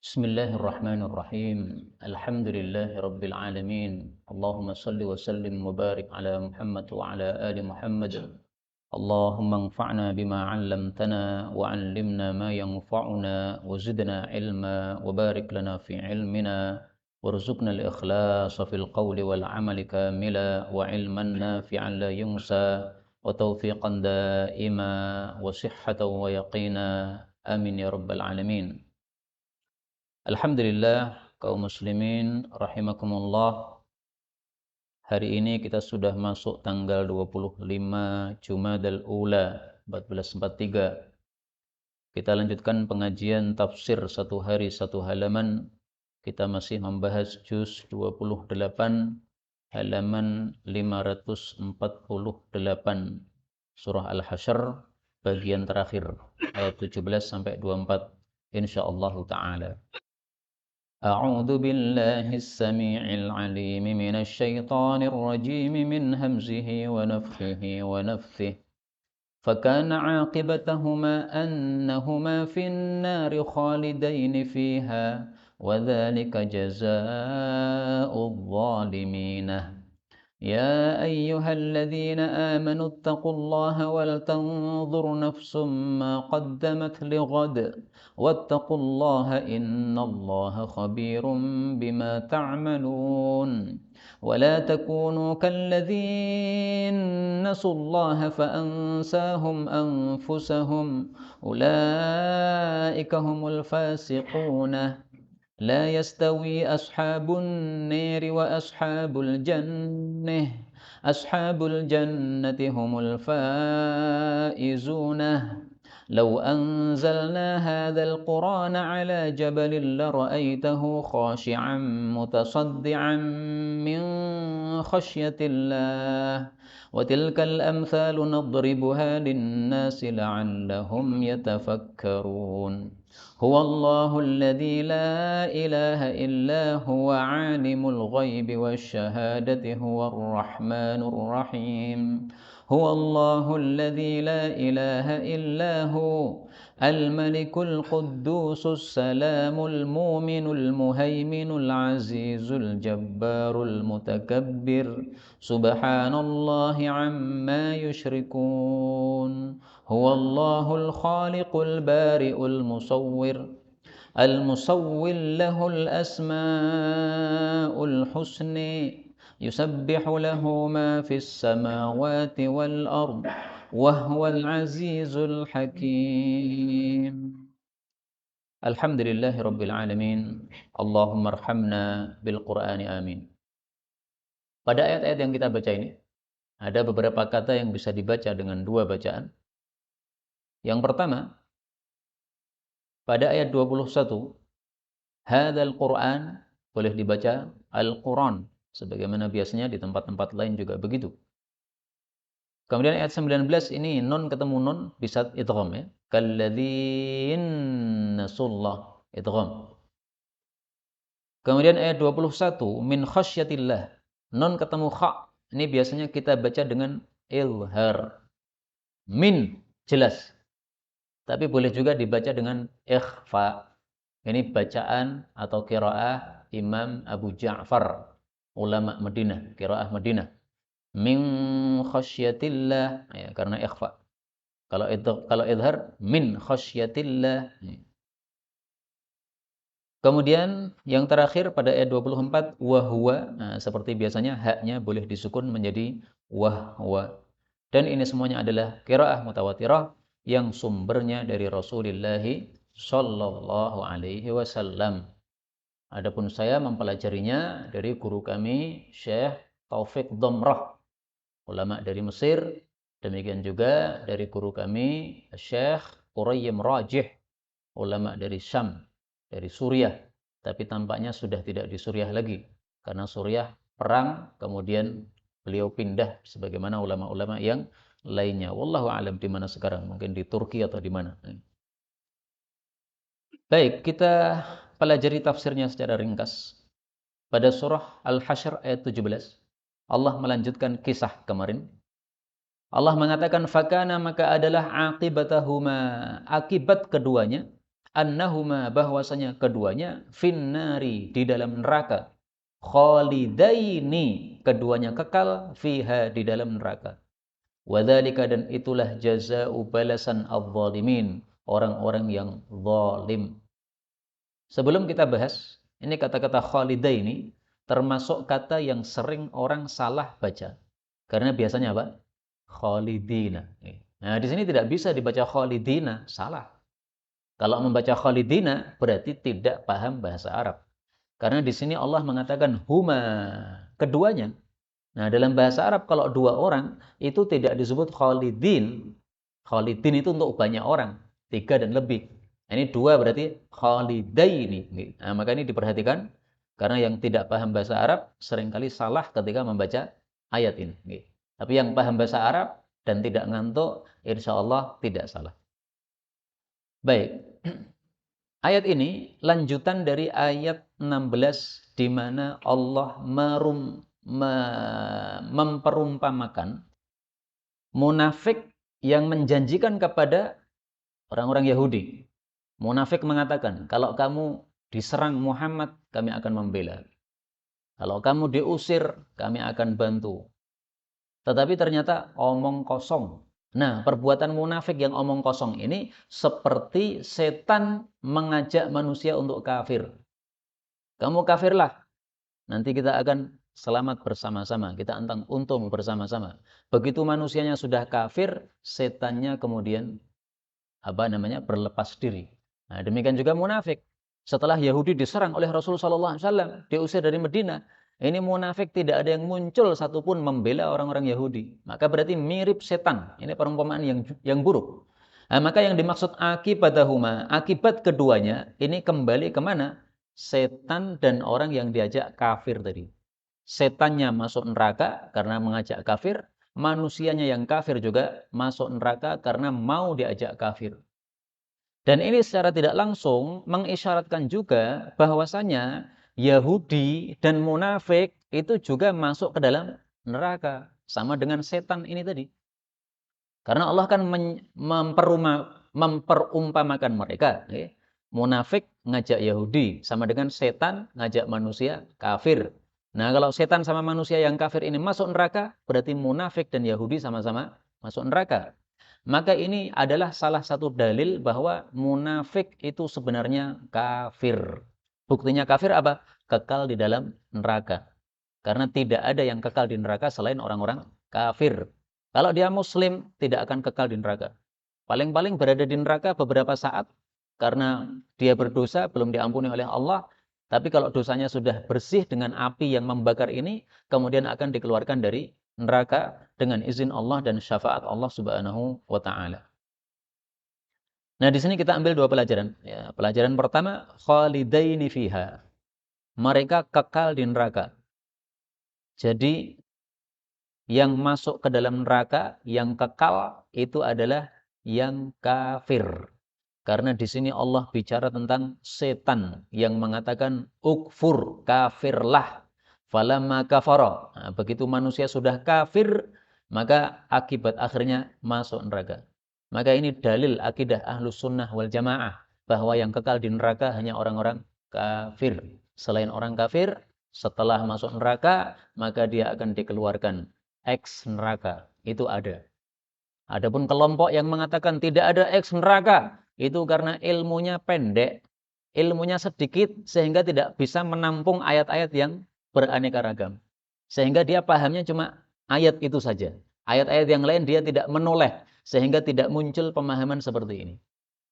Bismillahirrahmanirrahim. Alhamdulillahi rabbil alamin. Allahumma salli wa sallim wa barik ala Muhammad wa ala ali Muhammad. Allahumma anfa'na bima 'allamtana wa 'allimna ma yanfa'una wa zidna ilma wa barik lana fi ilmina warzuqna al-ikhlasa fil qawli wal 'amali kamila wa 'ilman nafi'an la yunsa wa tawfiqan daima wa sihhatan wa yaqina. Amin ya rabbal alamin. Alhamdulillah kaum muslimin rahimakumullah. Hari ini kita sudah masuk tanggal 25 Jumadal Ula 1443. Kita lanjutkan pengajian tafsir satu hari satu halaman. Kita masih membahas juz 28 halaman 548 surah Al-Hasyr bagian terakhir ayat 17 sampai 24 insyaallah taala. أعوذ بالله السميع العليم من الشيطان الرجيم من همزه ونفخه ونفثه فكان عاقبتهما أنهما في النار خالدين فيها وذلك جزاء الظالمين يا أيها الذين آمنوا اتقوا الله ولتنظر نفس ما قدمت لغد واتقوا الله إن الله خبير بما تعملون ولا تكونوا كالذين نسوا الله فأنساهم أنفسهم أولئك هم الفاسقون لا يستوي أصحاب النار وأصحاب الجنة أصحاب الجنة هم الفائزون لو أنزلنا هذا القرآن على جبل لرأيته خاشعا متصدعا من خشية الله وتلك الأمثال نضربها للناس لعلهم يتفكرون هو الله الذي لا إله إلا هو عالم الغيب والشهادة هو الرحمن الرحيم هو الله الذي لا إله إلا هو الملك القدوس السلام المؤمن المهيمن العزيز الجبار المتكبر سبحان الله عما يشركون هو الله الخالق البارئ المصور له الأسماء الحسنى يسبح له ما في السماوات والأرض وهو العزيز الحكيم الحمد لله رب العالمين اللهم ارحمنا بالقرآن آمين. Pada ayat-ayat yang kita baca ini ada beberapa kata yang bisa dibaca dengan dua bacaan. Yang pertama, pada ayat 21, hadzal Qur'an boleh dibaca Al-Quran, sebagaimana biasanya di tempat-tempat lain juga begitu. Kemudian ayat 19 ini nun ketemu nun bisa idgham ya. Kalladzin nasullah idgham. Kemudian ayat 21 min khasyatillah nun ketemu kha. Ini biasanya kita baca dengan ilhar. Min jelas. Tapi boleh juga dibaca dengan ikhfa. Ini bacaan atau qiraah Imam Abu Ja'far, ulama Madinah, qiraah Madinah. Min khasyatillah, ya, karena ikhfa. Kalau idhar min khasyatillah. Kemudian yang terakhir pada ayat 24 wahwa, nah, seperti biasanya haknya boleh disukun menjadi wahwa. Dan ini semuanya adalah qiraah mutawatirah yang sumbernya dari Rasulullah sallallahu alaihi wasallam. Adapun saya mempelajarinya dari guru kami Syekh Taufik Dhamrah, ulama dari Mesir. Demikian juga dari guru kami Syekh Qurayyim Rajih, ulama dari Syam, dari Suriah. Tapi tampaknya sudah tidak di Suriah lagi karena Suriah perang, kemudian beliau pindah sebagaimana ulama-ulama yang lainnya. Wallahu a'lam di mana sekarang, mungkin di Turki atau di mana. Baik, kita pelajari tafsirnya secara ringkas. Pada surah Al-Hasyr ayat 17, Allah melanjutkan kisah kemarin. Allah mengatakan fakana, maka adalah aqibatahuma, akibat keduanya, annahuma bahwasanya keduanya finnari di dalam neraka, khalidaini keduanya kekal fiha di dalam neraka. Wadzalika dan itulah jazaa'u balasan adz-dzalimin, orang-orang yang zalim. Sebelum kita bahas, ini kata-kata khalidaini termasuk kata yang sering orang salah baca. Karena biasanya apa? Khalidina. Nah, di sini tidak bisa dibaca khalidina, salah. Kalau membaca khalidina berarti tidak paham bahasa Arab. Karena di sini Allah mengatakan huma, keduanya. Nah, dalam bahasa Arab kalau dua orang itu tidak disebut khalidin. Khalidin itu untuk banyak orang, 3 dan lebih. Ini 2 berarti khalidaini. Nah, maka ini diperhatikan karena yang tidak paham bahasa Arab seringkali salah ketika membaca ayat ini. Tapi yang paham bahasa Arab dan tidak ngantuk, insya Allah tidak salah. Baik, ayat ini lanjutan dari ayat 16 di mana Allah memperumpamakan munafik yang menjanjikan kepada orang-orang Yahudi. Munafik mengatakan, kalau kamu diserang Muhammad, kami akan membela. Kalau kamu diusir, kami akan bantu. Tetapi ternyata omong kosong. Nah, perbuatan munafik yang omong kosong ini seperti setan mengajak manusia untuk kafir. Kamu kafirlah, nanti kita akan selamat bersama-sama, kita untung bersama-sama. Begitu manusianya sudah kafir, setannya kemudian berlepas diri. Nah, demikian juga munafik. Setelah Yahudi diserang oleh Rasulullah SAW, diusir dari Medina, ini munafik tidak ada yang muncul satupun membela orang-orang Yahudi. Maka berarti mirip setan. Ini perumpamaan yang buruk. Nah, maka yang dimaksud akibatahuma, akibat keduanya, ini kembali kemana? Setan dan orang yang diajak kafir tadi. Setannya masuk neraka karena mengajak kafir, manusianya yang kafir juga masuk neraka karena mau diajak kafir. Dan ini secara tidak langsung mengisyaratkan juga bahwasanya Yahudi dan munafik itu juga masuk ke dalam neraka. Sama dengan setan ini tadi. Karena Allah kan memperumpamakan mereka. Munafik ngajak Yahudi, sama dengan setan ngajak manusia kafir. Nah, kalau setan sama manusia yang kafir ini masuk neraka, berarti munafik dan Yahudi sama-sama masuk neraka. Maka ini adalah salah satu dalil bahwa munafik itu sebenarnya kafir. Buktinya kafir apa? Kekal di dalam neraka. Karena tidak ada yang kekal di neraka selain orang-orang kafir. Kalau dia muslim, tidak akan kekal di neraka. Paling-paling berada di neraka beberapa saat karena dia berdosa, belum diampuni oleh Allah. Tapi kalau dosanya sudah bersih dengan api yang membakar ini, kemudian akan dikeluarkan dari neraka dengan izin Allah dan syafaat Allah Subhanahu wa taala. Nah, di sini kita ambil 2 pelajaran. Ya, pelajaran pertama, khalidaini fiha. Mereka kekal di neraka. Jadi yang masuk ke dalam neraka, yang kekal itu adalah yang kafir. Karena di sini Allah bicara tentang setan yang mengatakan ukfur, kafirlah. Falamma kafara. Nah, begitu manusia sudah kafir, maka akibat akhirnya masuk neraka. Maka ini dalil akidah Ahlus Sunnah wal Jamaah bahwa yang kekal di neraka hanya orang-orang kafir. Selain orang kafir, setelah masuk neraka, maka dia akan dikeluarkan ex neraka. Itu ada. Adapun kelompok yang mengatakan tidak ada ex neraka, itu karena ilmunya pendek, ilmunya sedikit sehingga tidak bisa menampung ayat-ayat yang beraneka ragam. Sehingga dia pahamnya cuma ayat itu saja. Ayat-ayat yang lain dia tidak menoleh sehingga tidak muncul pemahaman seperti ini.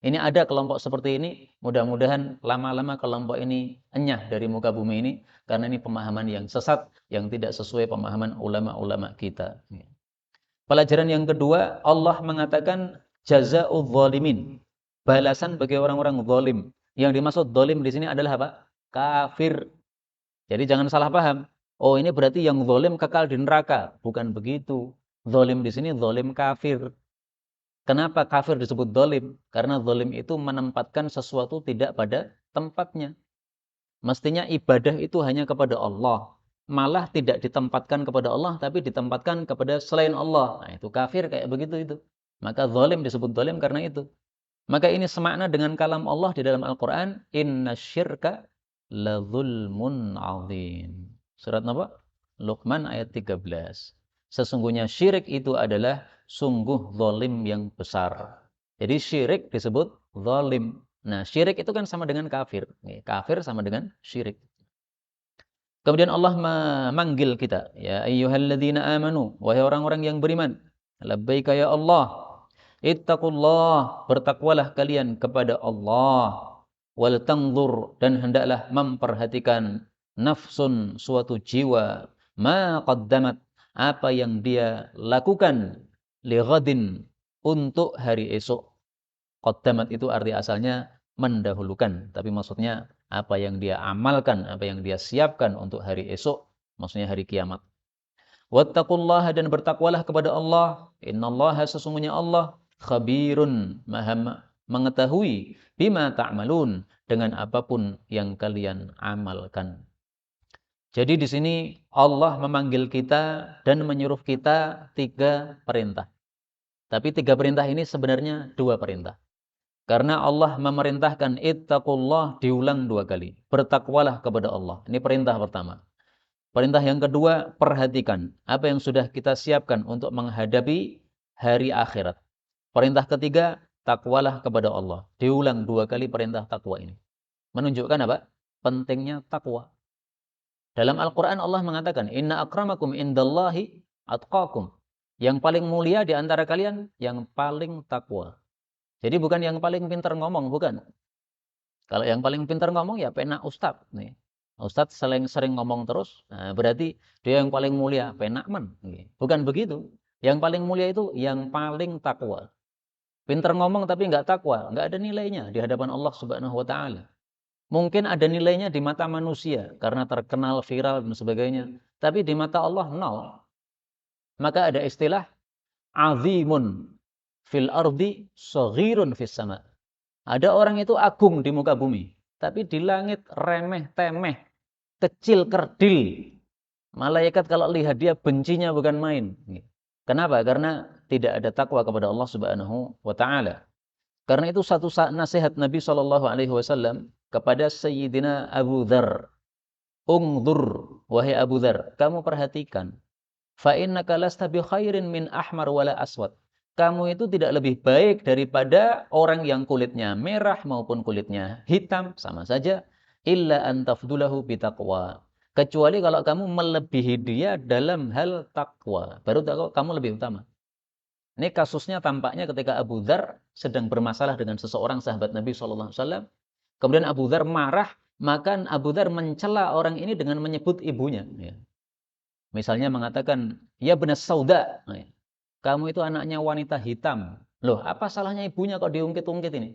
Ini ada kelompok seperti ini, mudah-mudahan lama-lama kelompok ini enyah dari muka bumi ini karena ini pemahaman yang sesat yang tidak sesuai pemahaman ulama-ulama kita. Pelajaran yang kedua, Allah mengatakan jazaa'udz dzalimin. Balasan bagi orang-orang zalim. Yang dimaksud zalim di sini adalah apa? Kafir. Jadi jangan salah paham. Oh, ini berarti yang zalim kekal di neraka. Bukan begitu. Zalim di sini zalim kafir. Kenapa kafir disebut zalim? Karena zalim itu menempatkan sesuatu tidak pada tempatnya. Mestinya ibadah itu hanya kepada Allah. Malah tidak ditempatkan kepada Allah, tapi ditempatkan kepada selain Allah. Nah, itu kafir kayak begitu itu. Maka zalim disebut zalim karena itu. Maka ini semakna dengan kalam Allah di dalam Al-Quran, innasyirka ladzulmun azim. Surat apa? Luqman ayat 13. Sesungguhnya syirik itu adalah sungguh zalim yang besar. Jadi syirik disebut zalim. Nah, syirik itu kan sama dengan kafir. Kafir sama dengan syirik. Kemudian Allah memanggil kita, ya ayyuhalladzina amanu, wahai orang-orang yang beriman. Labbaika ya Allah. Ittaqullah, bertakwalah kalian kepada Allah. Wal tanzur, dan hendaklah memperhatikan nafsun, suatu jiwa, ma qaddamat, apa yang dia lakukan li ghadin, untuk hari esok. Qaddamat itu arti asalnya mendahulukan, tapi maksudnya apa yang dia amalkan, apa yang dia siapkan untuk hari esok, maksudnya hari kiamat. Wattaqullaha, dan bertakwalah kepada Allah. Innallaha, sesungguhnya Allah, khabirun, maha mengetahui, bima ta'malun, dengan apapun yang kalian amalkan. Jadi di sini Allah memanggil kita dan menyuruh kita 3 perintah. Tapi 3 perintah ini sebenarnya 2 perintah. Karena Allah memerintahkan ittaqullah diulang 2 kali. Bertakwalah kepada Allah. Ini perintah pertama. Perintah yang kedua, perhatikan apa yang sudah kita siapkan untuk menghadapi hari akhirat. Perintah ketiga, takwalah kepada Allah. Diulang 2 kali perintah takwa ini. Menunjukkan apa? Pentingnya takwa. Dalam Al-Quran Allah mengatakan, inna akramakum indallahi atqakum. Yang paling mulia di antara kalian, yang paling takwa. Jadi bukan yang paling pintar ngomong, bukan. Kalau yang paling pintar ngomong ya penak ustadz. Nih. Ustadz sering ngomong terus, nah berarti dia yang paling mulia, penak men. Bukan begitu. Yang paling mulia itu yang paling takwa. Pintar ngomong tapi nggak takwa, nggak ada nilainya di hadapan Allah Subhanahu wa Ta'ala. Mungkin ada nilainya di mata manusia karena terkenal, viral dan sebagainya. Tapi di mata Allah nol. Maka ada istilah azimun fil ardi shaghirun fis sama. Ada orang itu agung di muka bumi, tapi di langit remeh temeh, kecil kerdil. Malaikat kalau lihat dia bencinya bukan main. Kenapa? Karena tidak ada takwa kepada Allah Subhanahu wa Ta'ala. Karena itu satu nasihat Nabi SAW kepada Sayyidina Abu Dzar. Ungdur, wahai Abu Dzar, kamu perhatikan. Fa innaka lasta bi khairin min ahmar wala aswad. Kamu itu tidak lebih baik daripada orang yang kulitnya merah maupun kulitnya hitam, sama saja. Illa an tafdulahu bitaqwa. Kecuali kalau kamu melebihi dia dalam hal takwa, baru kamu lebih utama. Ini kasusnya tampaknya ketika Abu Dzar sedang bermasalah dengan seseorang sahabat Nabi SAW. Kemudian Abu Dzar marah, maka Abu Dzar mencela orang ini dengan menyebut ibunya. Misalnya mengatakan, ya benar sauda, kamu itu anaknya wanita hitam. Loh, apa salahnya ibunya kok diungkit-ungkit ini?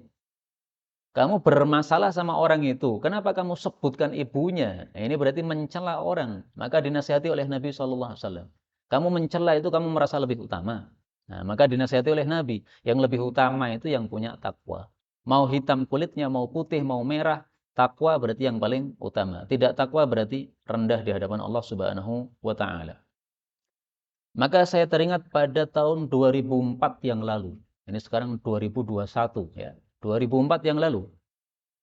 Kamu bermasalah sama orang itu, kenapa kamu sebutkan ibunya? Ini berarti mencela orang. Maka dinasihati oleh Nabi SAW. Kamu mencela itu kamu merasa lebih utama. Nah, maka dinasihati oleh Nabi, yang lebih utama itu yang punya takwa. Mau hitam kulitnya, mau putih, mau merah, takwa berarti yang paling utama. Tidak takwa berarti rendah di hadapan Allah Subhanahu wa Ta'ala. Maka saya teringat pada tahun 2004 yang lalu. Ini sekarang 2021 ya. 2004 yang lalu.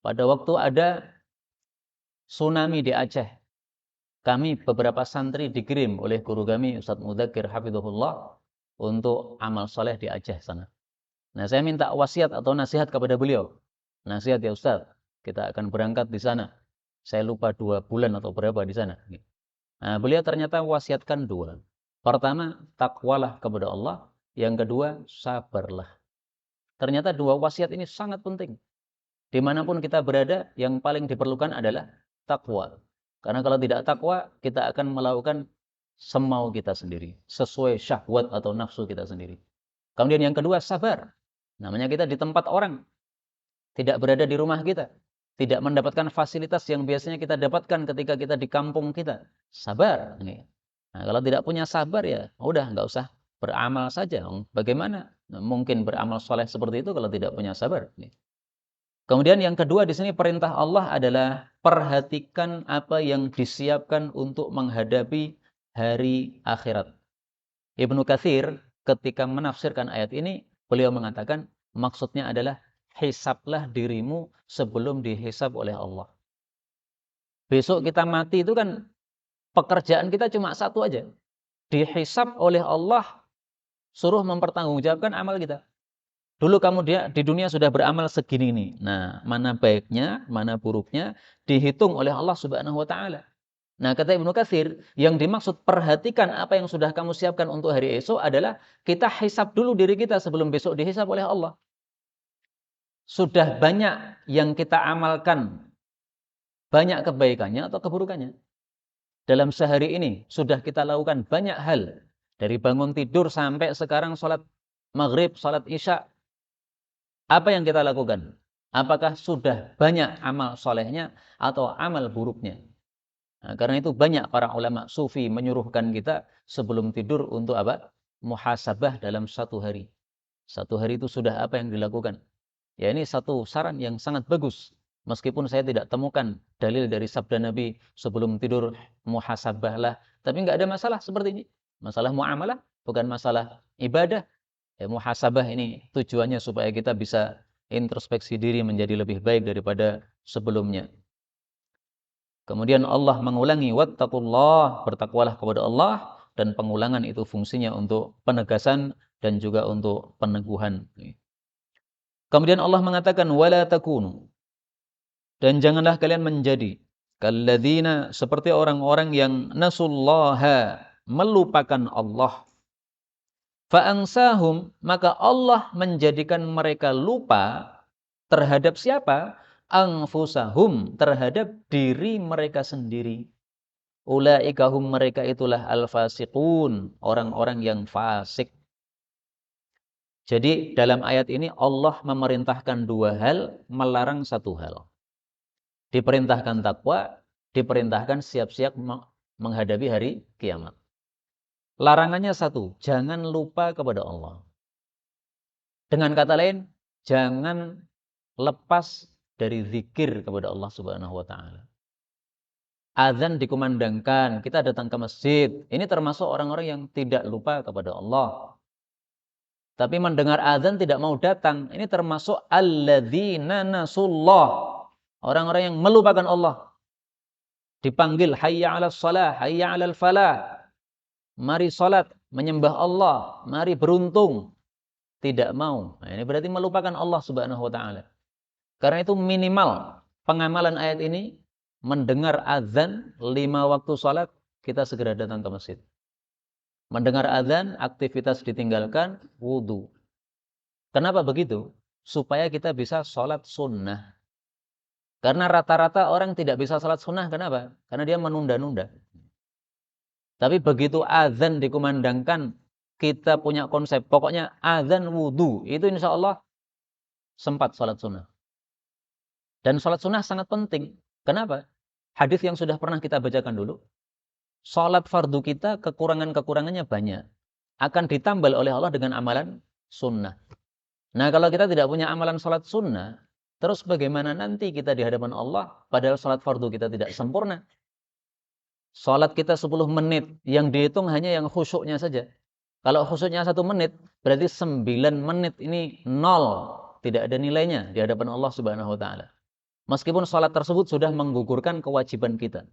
Pada waktu ada tsunami di Aceh. Kami beberapa santri dikirim oleh guru kami Ustadz Mudzakir Hafizahullah untuk amal soleh di Aceh sana. Nah, saya minta wasiat atau nasihat kepada beliau. Nasihat ya Ustaz, kita akan berangkat di sana. Saya lupa 2 bulan atau berapa di sana. Nah, beliau ternyata wasiatkan 2. Pertama, takwalah kepada Allah. Yang kedua, sabarlah. Ternyata 2 wasiat ini sangat penting. Dimanapun kita berada, yang paling diperlukan adalah takwa. Karena kalau tidak takwa, kita akan melakukan semau kita sendiri, sesuai syahwat atau nafsu kita sendiri. Kemudian yang kedua, sabar. Namanya kita di tempat orang, tidak berada di rumah kita, tidak mendapatkan fasilitas yang biasanya kita dapatkan ketika kita di kampung kita. Sabar. Nah, kalau tidak punya sabar ya udah nggak usah beramal saja. Bagaimana mungkin beramal soleh seperti itu kalau tidak punya sabar? Kemudian yang kedua di sini perintah Allah adalah perhatikan apa yang disiapkan untuk menghadapi hari akhirat. Ibnu Katsir ketika menafsirkan ayat ini, beliau mengatakan maksudnya adalah hisablah dirimu sebelum dihisab oleh Allah. Besok kita mati itu kan pekerjaan kita cuma satu aja. Dihisab oleh Allah, suruh mempertanggungjawabkan amal kita. Dulu kamu di dunia sudah beramal segini nih. Nah, mana baiknya, mana buruknya dihitung oleh Allah Subhanahu wa taala. Nah, kata Ibnu Katsir, yang dimaksud perhatikan apa yang sudah kamu siapkan untuk hari esok adalah kita hisab dulu diri kita sebelum besok dihisab oleh Allah. Sudah banyak yang kita amalkan, banyak kebaikannya atau keburukannya. Dalam sehari ini sudah kita lakukan banyak hal. Dari bangun tidur sampai sekarang sholat maghrib, sholat isya. Apa yang kita lakukan? Apakah sudah banyak amal solehnya atau amal buruknya? Nah, karena itu banyak para ulama sufi menyuruhkan kita sebelum tidur untuk apa? Muhasabah dalam satu hari. Satu hari itu sudah apa yang dilakukan? Ya, ini satu saran yang sangat bagus. Meskipun saya tidak temukan dalil dari sabda Nabi sebelum tidur muhasabahlah. Tapi nggak ada masalah seperti ini. Masalah muamalah, bukan masalah ibadah. Ya, muhasabah ini tujuannya supaya kita bisa introspeksi diri menjadi lebih baik daripada sebelumnya. Kemudian Allah mengulangi wattaqullah, bertakwalah kepada Allah, dan pengulangan itu fungsinya untuk penegasan dan juga untuk peneguhan. Kemudian Allah mengatakan wala takunu, dan janganlah kalian menjadi kalladzina, seperti orang-orang yang nasullaha, melupakan Allah. Fa'ansahum, maka Allah menjadikan mereka lupa terhadap siapa? Anfusahum, terhadap diri mereka sendiri. Ulaikahum, mereka itulah al-fasiqun, orang-orang yang fasik. Jadi dalam ayat ini Allah memerintahkan dua hal, melarang satu hal. Diperintahkan takwa, diperintahkan siap-siap menghadapi hari kiamat. Larangannya satu, jangan lupa kepada Allah. Dengan kata lain, jangan lepas dari zikir kepada Allah Subhanahu wa taala. Azan dikumandangkan, kita datang ke masjid. Ini termasuk orang-orang yang tidak lupa kepada Allah. Tapi mendengar azan tidak mau datang. Ini termasuk alladzina nasullah. Orang-orang yang melupakan Allah. Dipanggil hayya 'alas shalah, hayya 'alal falah. Mari salat, menyembah Allah, mari beruntung. Tidak mau. Nah, ini berarti melupakan Allah Subhanahu wa taala. Karena itu minimal pengamalan ayat ini, mendengar azan 5 waktu salat, kita segera datang ke masjid. Mendengar azan, aktivitas ditinggalkan, wudu. Kenapa begitu? Supaya kita bisa salat sunnah. Karena rata-rata orang tidak bisa salat sunnah, kenapa? Karena dia menunda-nunda. Tapi begitu azan dikumandangkan, kita punya konsep, pokoknya azan wudu, itu insya Allah sempat salat sunnah. Dan salat sunnah sangat penting. Kenapa? Hadis yang sudah pernah kita bacakan dulu. Salat fardu kita kekurangan-kekurangannya banyak. Akan ditambal oleh Allah dengan amalan sunnah. Nah, kalau kita tidak punya amalan salat sunnah, terus bagaimana nanti kita di hadapan Allah, padahal salat fardu kita tidak sempurna. Salat kita 10 menit, yang dihitung hanya yang khusyuknya saja. Kalau khusyuknya 1 menit, berarti 9 menit ini nol. Tidak ada nilainya di hadapan Allah Subhanahu wa taala. Meskipun salat tersebut sudah menggugurkan kewajiban kita.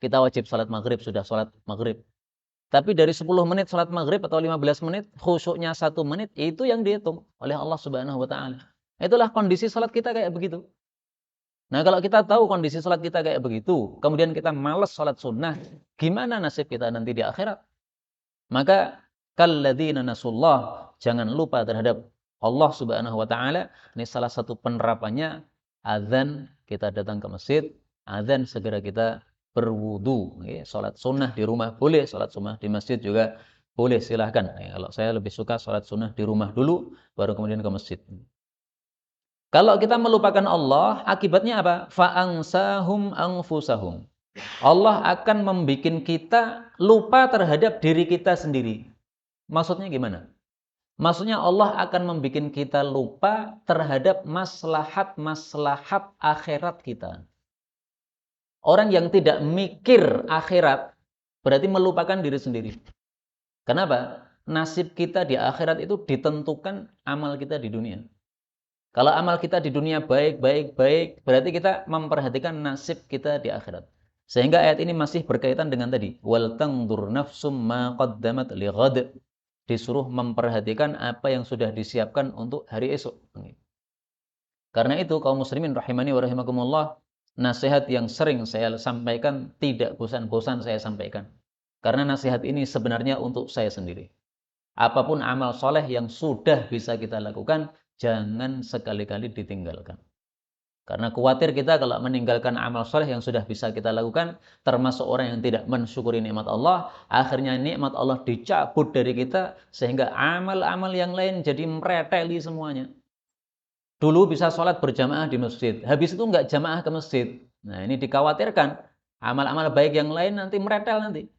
Kita wajib salat maghrib, sudah salat maghrib. Tapi dari 10 menit salat maghrib atau 15 menit, khusyuknya 1 menit, itu yang dihitung oleh Allah Subhanahu wa taala. Itulah kondisi salat kita kayak begitu. Nah, kalau kita tahu kondisi salat kita kayak begitu, kemudian kita malas salat sunnah, gimana nasib kita nanti di akhirat? Maka kalladzina nasullah, jangan lupa terhadap Allah Subhanahu wa taala. Ini salah satu penerapannya, azan kita datang ke masjid, azan segera kita berwudu. Salat sunnah di rumah boleh, salat sunnah di masjid juga boleh, silahkan. Kalau saya lebih suka salat sunnah di rumah dulu, baru kemudian ke masjid. Kalau kita melupakan Allah, akibatnya apa? Fa'ansahum anfusahum. Allah akan membuat kita lupa terhadap diri kita sendiri. Maksudnya gimana? Maksudnya Allah akan membuat kita lupa terhadap maslahat-maslahat akhirat kita. Orang yang tidak mikir akhirat, berarti melupakan diri sendiri. Kenapa? Nasib kita di akhirat itu ditentukan amal kita di dunia. Kalau amal kita di dunia baik, berarti kita memperhatikan nasib kita di akhirat. Sehingga ayat ini masih berkaitan dengan tadi, wal tangdur nafsum ma qaddamat lighad. Disuruh memperhatikan apa yang sudah disiapkan untuk hari esok. Karena itu kaum muslimin rahimani wa rahimakumullah, nasihat yang sering saya sampaikan tidak bosan-bosan saya sampaikan. Karena nasihat ini sebenarnya untuk saya sendiri. Apapun amal soleh yang sudah bisa kita lakukan, jangan sekali-kali ditinggalkan. Karena khawatir kita kalau meninggalkan amal soleh yang sudah bisa kita lakukan, termasuk orang yang tidak mensyukuri nikmat Allah, akhirnya nikmat Allah dicabut dari kita, sehingga amal-amal yang lain jadi mereteli semuanya. Dulu bisa sholat berjamaah di masjid, habis itu nggak jamaah ke masjid. Nah ini dikhawatirkan, amal-amal baik yang lain nanti meretel nanti.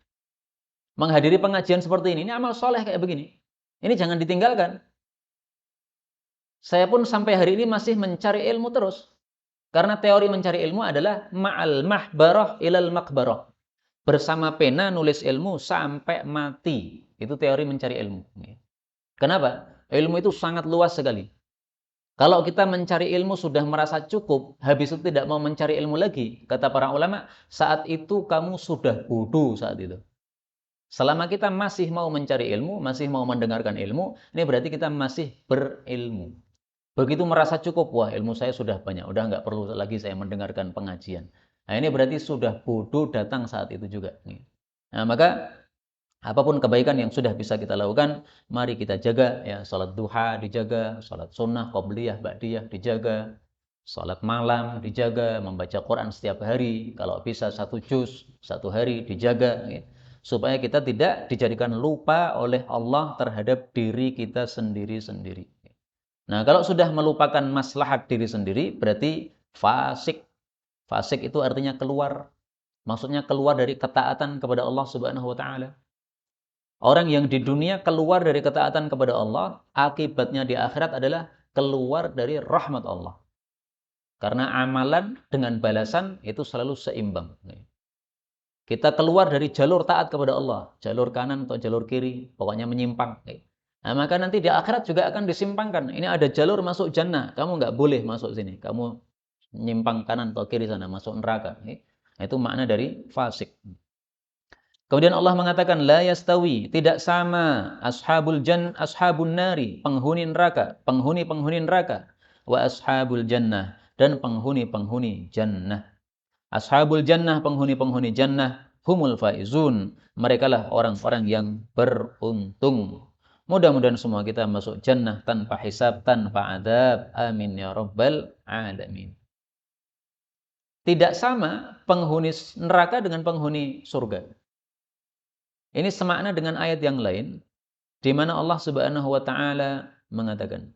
Menghadiri pengajian seperti ini amal soleh kayak begini. Ini jangan ditinggalkan. Saya pun sampai hari ini masih mencari ilmu terus. Karena teori mencari ilmu adalah ma'al mahbarah ilal makbarah. Bersama pena nulis ilmu sampai mati. Itu teori mencari ilmu. Kenapa? Ilmu itu sangat luas sekali. Kalau kita mencari ilmu sudah merasa cukup, habis itu tidak mau mencari ilmu lagi, kata para ulama, saat itu kamu sudah bodoh saat itu. Selama kita masih mau mencari ilmu, masih mau mendengarkan ilmu, ini berarti kita masih berilmu. Begitu merasa cukup, wah ilmu saya sudah banyak, udah nggak perlu lagi saya mendengarkan pengajian. Nah ini berarti sudah bodoh datang saat itu juga. Nah maka apapun kebaikan yang sudah bisa kita lakukan, mari kita jaga. Ya, salat duha dijaga, salat sunnah, qobliyah, ba'diyah dijaga, salat malam dijaga, membaca Quran setiap hari, kalau bisa 1 juz satu hari dijaga. Ya, supaya kita tidak dijadikan lupa oleh Allah terhadap diri kita sendiri-sendiri. Nah, kalau sudah melupakan maslahat diri sendiri, berarti fasik. Fasik itu artinya keluar. Maksudnya keluar dari ketaatan kepada Allah Subhanahu wa taala. Orang yang di dunia keluar dari ketaatan kepada Allah, akibatnya di akhirat adalah keluar dari rahmat Allah. Karena amalan dengan balasan itu selalu seimbang. Kita keluar dari jalur taat kepada Allah, jalur kanan atau jalur kiri, pokoknya menyimpang. Nah, maka nanti di akhirat juga akan disimpangkan. Ini ada jalur masuk jannah, kamu nggak boleh masuk sini. Kamu menyimpang kanan atau kiri sana, masuk neraka. Nah, itu makna dari fasik. Kemudian Allah mengatakan la yastawi, tidak sama ashabun nari, penghuni neraka, penghuni-penghuni neraka, wa ashabul jannah, dan penghuni-penghuni jannah. Ashabul jannah, penghuni-penghuni jannah, humul faizun. Merekalah orang-orang yang beruntung. Mudah-mudahan semua kita masuk jannah tanpa hisab, tanpa adab. Amin ya rabbal alamin. Tidak sama penghuni neraka dengan penghuni surga. Ini semakna dengan ayat yang lain, di mana Allah Subhanahu wa taala mengatakan,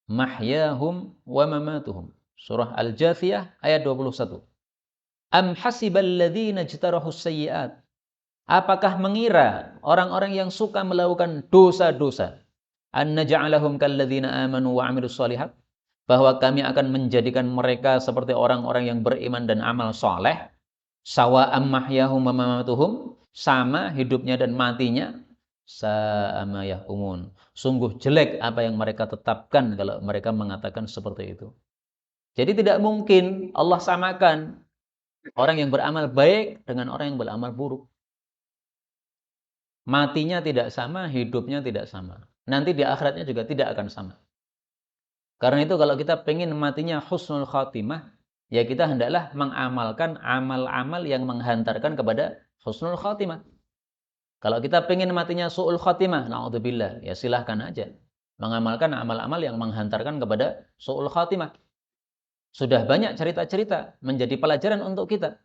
mahyahum wa mamatuhum. Surah Al-Jathiyah ayat 21. Am hasibal ladzina jtarahus sayyi'at. Apakah mengira orang-orang yang suka melakukan dosa-dosa, an naj'alahum kalladzina amanu wa 'amilus shalihat, bahwa kami akan menjadikan mereka seperti orang-orang yang beriman dan amal saleh, sawa'am mahyahum wa mamatuhum, sama hidupnya dan matinya, sa'ama yahkumun. Sungguh jelek apa yang mereka tetapkan kalau mereka mengatakan seperti itu. Jadi tidak mungkin Allah samakan orang yang beramal baik dengan orang yang beramal buruk. Matinya tidak sama, hidupnya tidak sama. Nanti di akhiratnya juga tidak akan sama. Karena itu kalau kita pengen matinya husnul khatimah, ya kita hendaklah mengamalkan amal-amal yang menghantarkan kepada husnul khatimah. Kalau kita pengen matinya su'ul khatimah, na'udzubillah, ya silahkan aja mengamalkan amal-amal yang menghantarkan kepada su'ul khatimah. Sudah banyak cerita-cerita menjadi pelajaran untuk kita.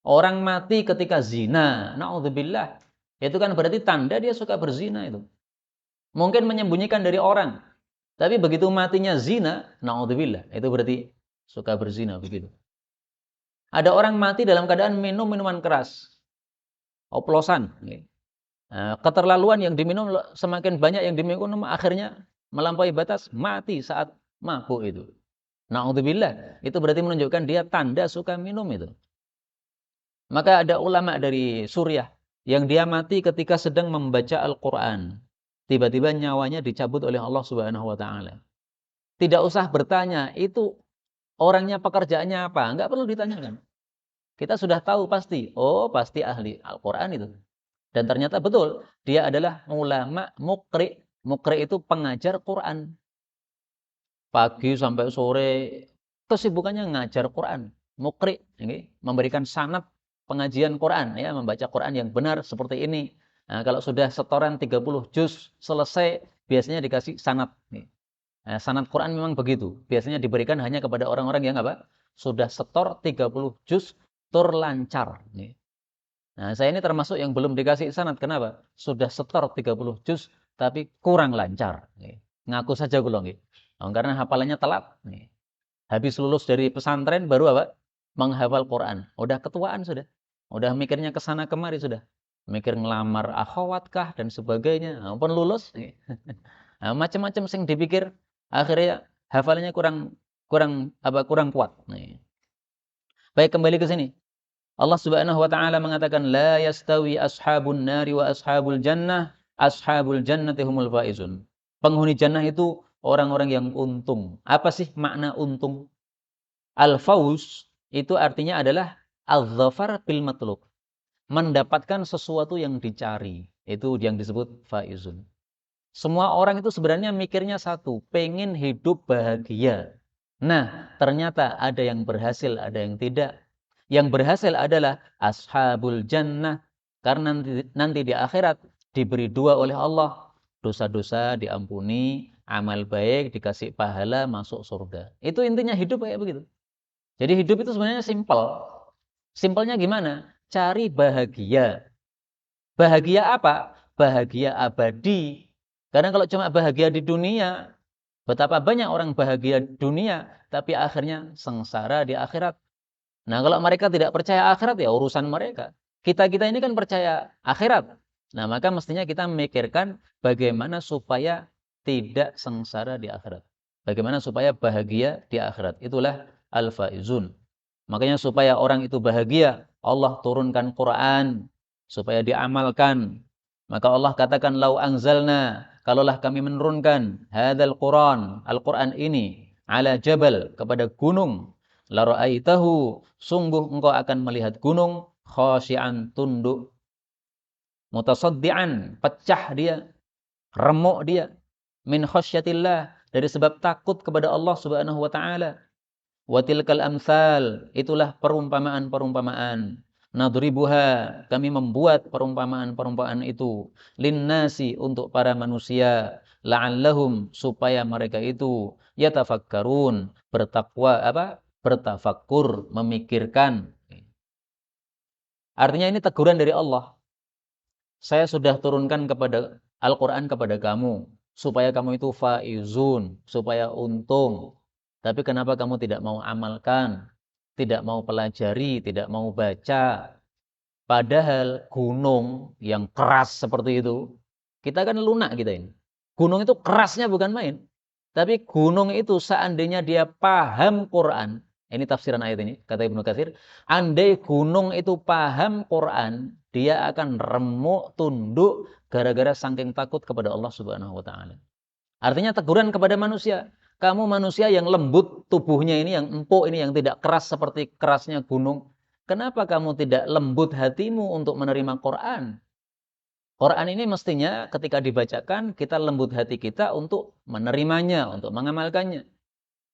Orang mati ketika zina, na'udzubillah, itu kan berarti tanda dia suka berzina itu. Mungkin menyembunyikan dari orang, tapi begitu matinya zina, na'udzubillah, itu berarti suka berzina begitu. Ada orang mati dalam keadaan minum minuman keras, oplosan. Keterlaluan yang diminum, semakin banyak yang diminum, akhirnya melampaui batas, mati saat mabuk itu. Na'udzubillah, itu berarti menunjukkan dia tanda suka minum itu. Maka ada ulama dari Suriah yang dia mati ketika sedang membaca Al-Quran. Tiba-tiba nyawanya dicabut oleh Allah Subhanahu wa taala. Tidak usah bertanya, itu orangnya pekerjaannya apa? Enggak perlu ditanyakan. Kita sudah tahu pasti, oh pasti ahli Al-Quran itu. Dan ternyata betul, dia adalah ulama mukri. Mukri itu pengajar Quran. Pagi sampai sore, kesibukannya ngajar Quran. Mukri, ini, memberikan sanad pengajian Quran, ya, membaca Quran yang benar seperti ini. Nah, kalau sudah setoran 30 juz selesai, biasanya dikasih sanad. Nah, sanad Quran memang begitu. Biasanya diberikan hanya kepada orang-orang yang apa? Sudah setor 30 juz terlancar. Nah, saya ini termasuk yang belum dikasih sanad. Kenapa? Sudah setor 30 juz tapi kurang lancar. Ngaku saja kula nggih. Karena hafalannya telat. Habis lulus dari pesantren baru apa? Menghafal Quran. Udah ketuaan sudah. Udah mikirnya ke sana kemari sudah. Mikir ngelamar akhwat kah dan sebagainya. Pun lulus. Nah, macam-macam sing dipikir, akhirnya hafalannya kurang kuat. Baik, kembali ke sini. Allah Subhanahu wa taala mengatakan la yastawi ashabun nari wa ashabul jannah, ashabul jannati humul faizun. Penghuni jannah itu orang-orang yang untung. Apa sih makna untung? Al-fauz itu artinya adalah al-dhafar bil matlub. Mendapatkan sesuatu yang dicari. Itu yang disebut faizun. Semua orang itu sebenarnya mikirnya satu, pengen hidup bahagia. Nah, ternyata ada yang berhasil, ada yang tidak. Yang berhasil adalah ashabul jannah. Karena nanti di akhirat diberi dua oleh Allah. Dosa-dosa diampuni, amal baik dikasih pahala, masuk surga. Itu intinya hidup kayak begitu. Jadi hidup itu sebenarnya simpel. Simpelnya gimana? Cari bahagia. Bahagia apa? Bahagia abadi. Karena kalau cuma bahagia di dunia, betapa banyak orang bahagia di dunia, tapi akhirnya sengsara di akhirat. Nah, kalau mereka tidak percaya akhirat, ya urusan mereka. Kita-kita ini kan percaya akhirat. Nah, maka mestinya kita memikirkan bagaimana supaya tidak sengsara di akhirat. Bagaimana supaya bahagia di akhirat. Itulah al-faizun. Makanya supaya orang itu bahagia, Allah turunkan Quran supaya diamalkan. Maka Allah katakan lau anzalna, kalaulah kami menurunkan hadzal Quran, Al-Quran ini ala jabal, kepada gunung, la ra'aitahu, sungguh engkau akan melihat gunung khashi'an, tunduk, mutasaddian, pecah dia, remuk dia, min khasyatillah, dari sebab takut kepada Allah Subhanahu wa taala. Wa tilkal amsal, itulah perumpamaan-perumpamaan. Nadribuha, kami membuat perumpamaan-perumpamaan itu linnasi, untuk para manusia, la'allahum, supaya mereka itu yatafakkarun, bertafakkur, memikirkan. Artinya ini teguran dari Allah. Saya sudah turunkan kepada Al-Quran kepada kamu supaya kamu itu faizun, supaya untung. Tapi kenapa kamu tidak mau amalkan, tidak mau pelajari, tidak mau baca? Padahal gunung yang keras seperti itu, kita kan lunak kita ini. Gunung itu kerasnya bukan main. Tapi gunung itu seandainya dia paham Quran, ini tafsiran ayat ini, kata Ibnu Katsir, andai gunung itu paham Quran, dia akan remuk, tunduk, gara-gara saking takut kepada Allah Subhanahu wa taala. Artinya teguran kepada manusia. Kamu manusia yang lembut tubuhnya ini, yang empuk ini, yang tidak keras seperti kerasnya gunung. Kenapa kamu tidak lembut hatimu untuk menerima Quran? Quran ini mestinya ketika dibacakan, kita lembut hati kita untuk menerimanya, untuk mengamalkannya.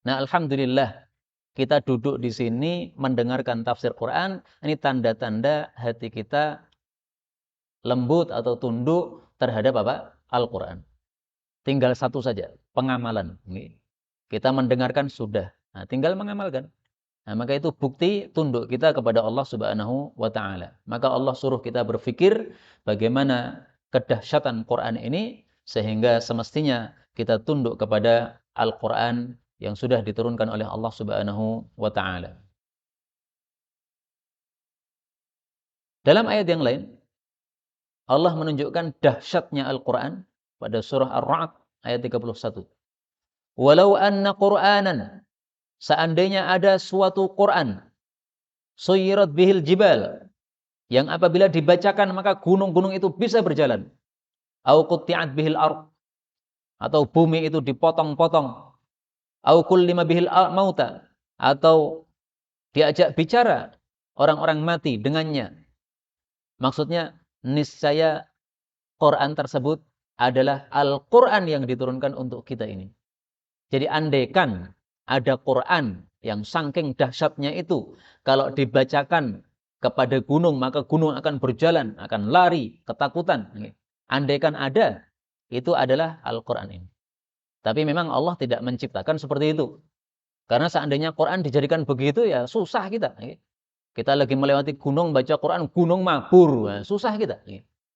Nah, alhamdulillah, kita duduk di sini mendengarkan tafsir Quran, ini tanda-tanda hati kita lembut atau tunduk terhadap apa? Al-Quran. Tinggal satu saja, pengamalan. Kita mendengarkan sudah, nah, tinggal mengamalkan. Nah, maka itu bukti tunduk kita kepada Allah Subhanahu wa taala. Maka Allah suruh kita berpikir bagaimana kedahsyatan Quran ini sehingga semestinya kita tunduk kepada Al-Quran yang sudah diturunkan oleh Allah Subhanahu wa taala. Dalam ayat yang lain, Allah menunjukkan dahsyatnya Al-Quran pada surah Ar-Ra'd ayat 31. Walau anna Qur'anan, seandainya ada suatu Quran, suyirat bihil jibal, yang apabila dibacakan maka gunung-gunung itu bisa berjalan. Au qutti'at bihil ard, atau bumi itu dipotong-potong. Au kullima bihil mauta, atau diajak bicara orang-orang mati dengannya. Maksudnya niscaya Quran tersebut adalah Al-Quran yang diturunkan untuk kita ini. Jadi andaikan ada Quran yang saking dahsyatnya itu, kalau dibacakan kepada gunung, maka gunung akan berjalan, akan lari, ketakutan. Andaikan ada, itu adalah Al-Quran ini. Tapi memang Allah tidak menciptakan seperti itu. Karena seandainya Quran dijadikan begitu, ya susah kita. Kita lagi melewati gunung, baca Quran, gunung mabur. Nah, susah kita.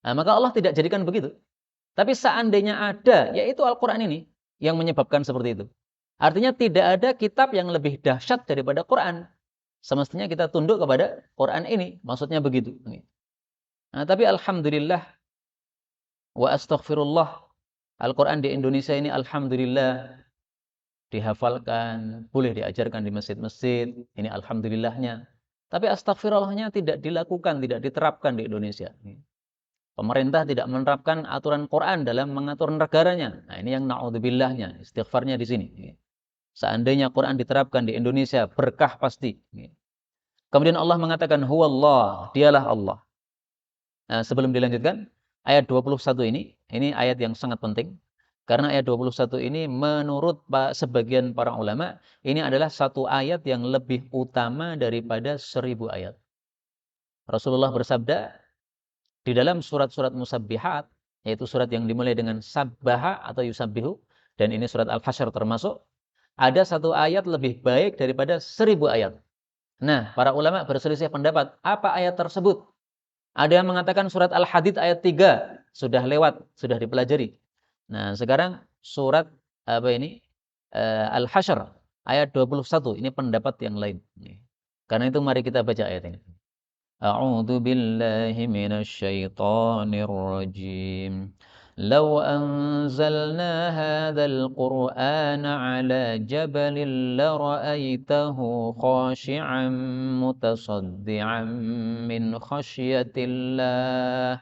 Nah, maka Allah tidak jadikan begitu. Tapi seandainya ada, yaitu Al-Quran ini yang menyebabkan seperti itu. Artinya tidak ada kitab yang lebih dahsyat daripada Quran. Semestinya kita tunduk kepada Quran ini. Maksudnya begitu. Nah, tapi Alhamdulillah wa astaghfirullah. Al-Quran di Indonesia ini Alhamdulillah dihafalkan, boleh diajarkan di masjid-masjid. Ini Alhamdulillahnya. Tapi astagfirullahnya tidak dilakukan, tidak diterapkan di Indonesia. Pemerintah tidak menerapkan aturan Quran dalam mengatur negaranya. Nah, ini yang na'udzubillahnya, istighfarnya di sini. Seandainya Quran diterapkan di Indonesia, berkah pasti. Kemudian Allah mengatakan, huwallah, dialah Allah. Nah, sebelum dilanjutkan, ayat 21 ini ayat yang sangat penting. Karena ayat 21 ini menurut sebagian para ulama, ini adalah satu ayat yang lebih utama daripada 1000 ayat. Rasulullah bersabda, di dalam surat-surat musabbihat, yaitu surat yang dimulai dengan sabbaha atau yusabbihu, dan ini surat Al-Hasyr termasuk, ada satu ayat lebih baik daripada 1000 ayat. Nah, para ulama berselisih pendapat, apa ayat tersebut? Ada yang mengatakan surat Al-Hadid ayat 3, sudah lewat, sudah dipelajari. Nah, sekarang surat Al-Hasyr ayat 21, ini pendapat yang lain. Karena itu mari kita baca ayat ini. A'udzu billahi minasy syaithanir rajim. لو أنزلنا هذا القرآن على جبل لرأيته خاشعا متصدعا من خشية الله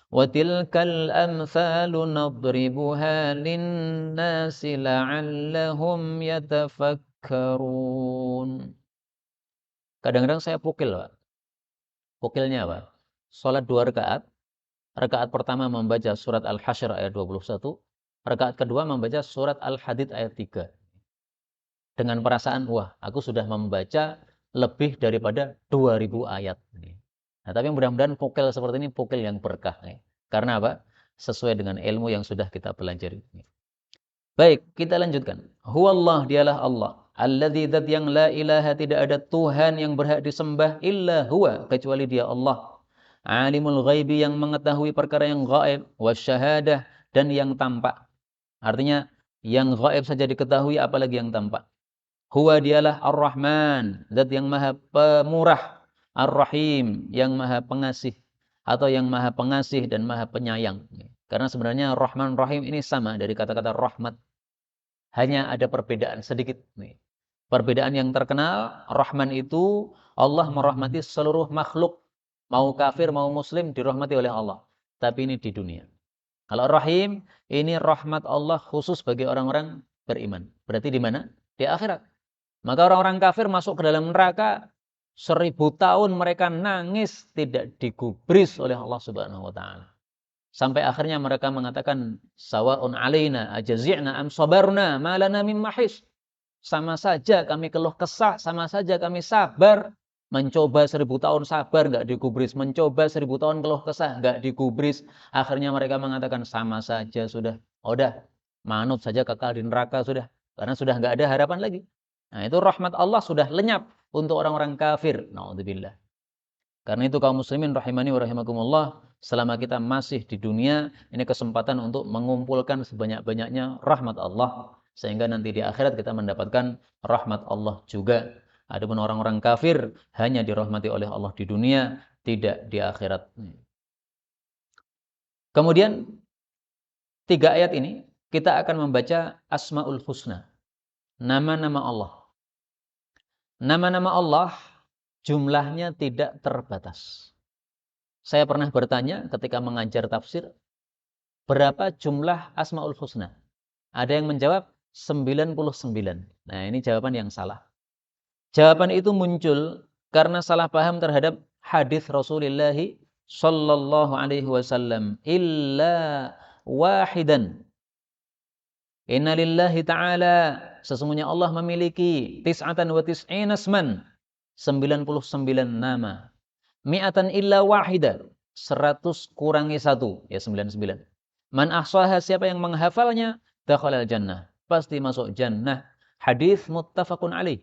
وتلك الأمثال نضربها للناس لعلهم يتفكرون. Kadang-kadang saya pukil, Pak. Pukilnya apa? Salat 2 rakaat. Rakaat pertama membaca surat Al-Hasyr ayat 21. Rakaat kedua membaca surat Al-Hadid ayat 3. Dengan perasaan, wah, aku sudah membaca lebih daripada 2000 ayat. Nah, tapi mudah-mudahan pukil seperti ini pukil yang berkah. Karena apa? Sesuai dengan ilmu yang sudah kita pelajari. Baik, kita lanjutkan. Huwallah, dialah Allah. Alladzi dzat yang la ilaha, tidak ada Tuhan yang berhak disembah illa huwa, kecuali dia Allah. Alimul ghaibi, yang mengetahui perkara yang gaib, wasyahadah, dan yang tampak. Artinya yang gaib saja diketahui, apalagi yang tampak. Huwa, dialah Ar-Rahman, zat yang maha pemurah, Ar-Rahim, yang maha pengasih, atau yang maha pengasih dan maha penyayang. Karena sebenarnya Rahman Rahim ini sama dari kata-kata rahmat. Hanya ada perbedaan sedikit. Perbedaan yang terkenal, Rahman itu Allah merahmati seluruh makhluk. Mau kafir, mau muslim, dirahmati oleh Allah. Tapi ini di dunia. Kalau Rahim, ini rahmat Allah khusus bagi orang-orang beriman. Berarti di mana? Di akhirat. Maka orang-orang kafir masuk ke dalam neraka, 1000 tahun mereka nangis, tidak digubris oleh Allah Subhanahu wa Ta'ala. Sampai akhirnya mereka mengatakan, sawa'un alaina ajazi'na am sabarna ma lana min mahis. Sama saja kami keluh kesah, sama saja kami sabar. Mencoba 1000 tahun sabar, nggak digubris. Mencoba 1000 tahun keluh kesah, nggak digubris. Akhirnya mereka mengatakan, sama saja sudah. Udah, manut saja kekal di neraka sudah. Karena sudah nggak ada harapan lagi. Nah, itu rahmat Allah sudah lenyap untuk orang-orang kafir. Na'udzubillah. Karena itu kaum muslimin rahimani wa rahimakumullah, selama kita masih di dunia, ini kesempatan untuk mengumpulkan sebanyak-banyaknya rahmat Allah, sehingga nanti di akhirat kita mendapatkan rahmat Allah juga. Adapun orang-orang kafir hanya dirahmati oleh Allah di dunia, tidak di akhirat. Kemudian 3 ayat ini kita akan membaca Asmaul Husna, nama-nama Allah. Nama-nama Allah jumlahnya tidak terbatas. Saya pernah bertanya ketika mengajar tafsir, berapa jumlah Asmaul Husna? Ada yang menjawab 99. Nah, ini jawaban yang salah. Jawaban itu muncul karena salah paham terhadap hadis Rasulullah sallallahu alaihi wasallam, illa wahidan. Inna lillahi ta'ala, sesungguhnya Allah memiliki tis'atan wa tis'ina asman, 99 nama. Mi'atan illa wahida, 100 kurangi 1, ya 99. Man ahsaha, siapa yang menghafalnya, dakhalal jannah, pasti masuk jannah. Hadis muttafaqun alaih.